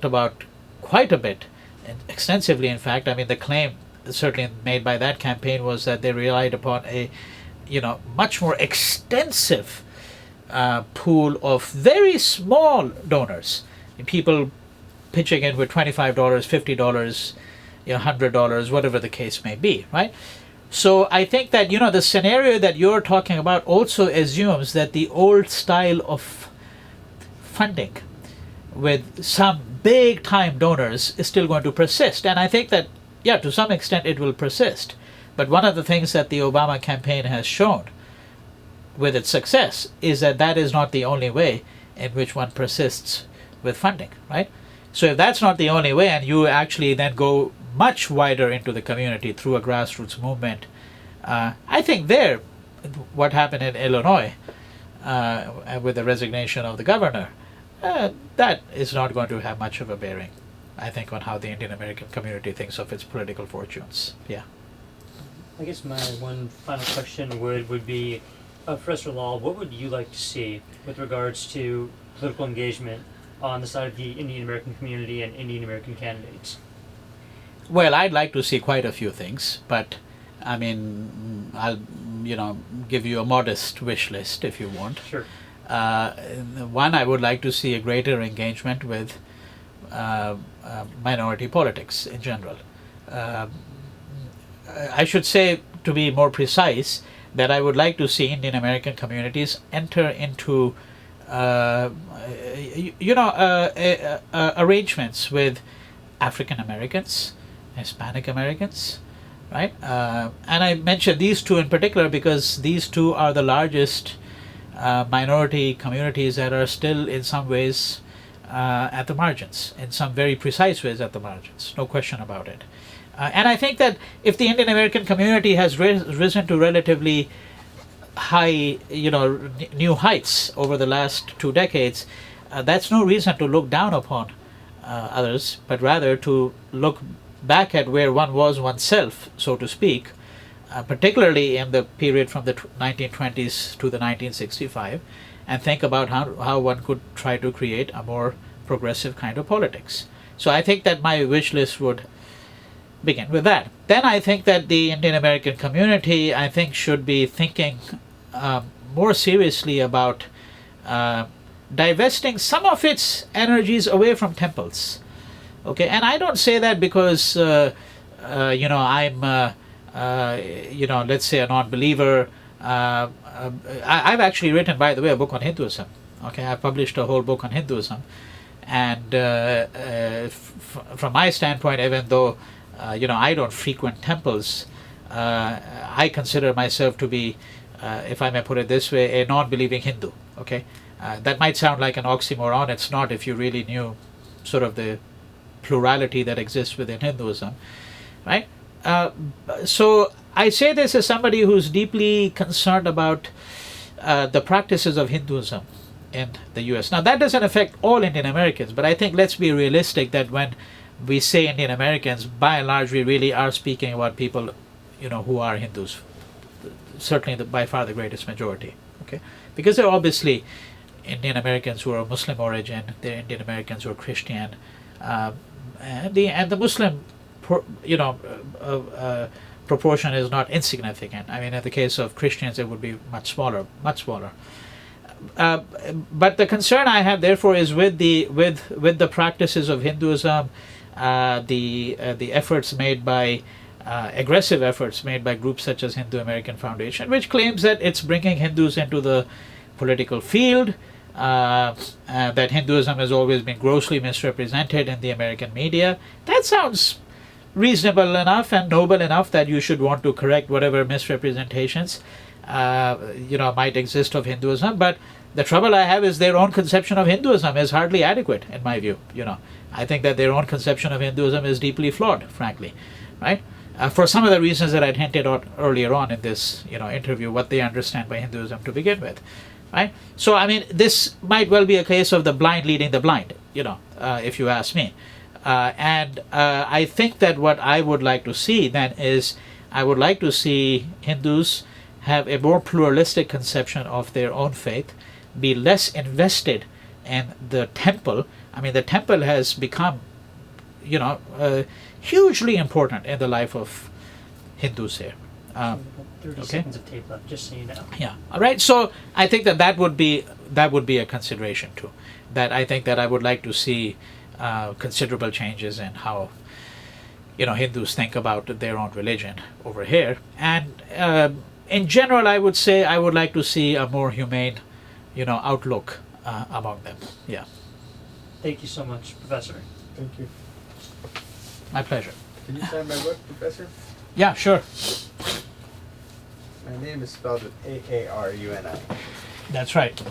about quite a bit, and extensively, in fact. I mean, the claim certainly made by that campaign was that they relied upon a, much more extensive pool of very small donors, people pitching in with $25, $50, $100, whatever the case may be, right? So I think that the scenario that you're talking about also assumes that the old style of funding with some big time donors is still going to persist. And I think that, yeah, to some extent it will persist. But one of the things that the Obama campaign has shown with its success is that that is not the only way in which one persists with funding, right? So if that's not the only way, and you actually then go much wider into the community through a grassroots movement, I think what happened in Illinois with the resignation of the governor, that is not going to have much of a bearing, I think, on how the Indian American community thinks of its political fortunes. Yeah. I guess my one final question would be, Professor Lal, what would you like to see with regards to political engagement on the side of the Indian American community and Indian American candidates? Well, I'd like to see quite a few things, but I mean, I'll give you a modest wish list if you want. Sure. One, I would like to see a greater engagement with minority politics in general. I should say, to be more precise, that I would like to see Indian American communities enter into arrangements with African Americans, Hispanic Americans, right? And I mention these two in particular because these two are the largest minority communities that are still in some ways at the margins, in some very precise ways at the margins, no question about it. And I think that if the Indian American community has risen to relatively high, new heights over the last 2 decades, that's no reason to look down upon others, but rather to look back at where one was oneself, so to speak, particularly in the period from the 1920s to the 1965, and think about how one could try to create a more progressive kind of politics. So I think that my wish list would begin with that. Then I think that the Indian American community, I think, should be thinking more seriously about divesting some of its energies away from temples. Okay, and I don't say that because I'm let's say a non-believer. I've actually written, by the way, a book on Hinduism. Okay, I published a whole book on Hinduism, and from my standpoint, even though I don't frequent temples, I consider myself to be, if I may put it this way, a non-believing Hindu. Okay, that might sound like an oxymoron. It's not if you really knew sort of the plurality that exists within Hinduism, right? So I say this as somebody who's deeply concerned about the practices of Hinduism in the U.S. Now, that doesn't affect all Indian Americans, but I think let's be realistic that when we say Indian Americans, by and large, we really are speaking about people, who are Hindus. Certainly, by far the greatest majority. Okay, because there are obviously Indian Americans who are of Muslim origin, there are Indian Americans who are Christian, and the Muslim, proportion is not insignificant. I mean, in the case of Christians, it would be much smaller, much smaller. But the concern I have, therefore, is with the practices of Hinduism, the efforts made by aggressive efforts made by groups such as Hindu American Foundation, which claims that it's bringing Hindus into the political field, that Hinduism has always been grossly misrepresented in the American media. That sounds reasonable enough and noble enough that you should want to correct whatever misrepresentations might exist of Hinduism. But the trouble I have is their own conception of Hinduism is hardly adequate, in my view. I think that their own conception of Hinduism is deeply flawed, frankly, right? For some of the reasons that I'd hinted at earlier on in this interview, what they understand by Hinduism to begin with, right? So I mean, this might well be a case of the blind leading the blind, if you ask me. And I think that what I would like to see then is, I would like to see Hindus have a more pluralistic conception of their own faith, be less invested in the temple. I mean, the temple has become, hugely important in the life of Hindus here. About 30 okay. seconds of tape left, just so you know. Yeah. All right. So I think that would be a consideration too. That I think that I would like to see considerable changes in how Hindus think about their own religion over here. And in general, I would say I would like to see a more humane, outlook among them. Yeah. Thank you so much, Professor. Thank you. My pleasure. Can you sign my book, Professor? Yeah. Sure. My name is spelled with A-A-R-U-N-I. That's right.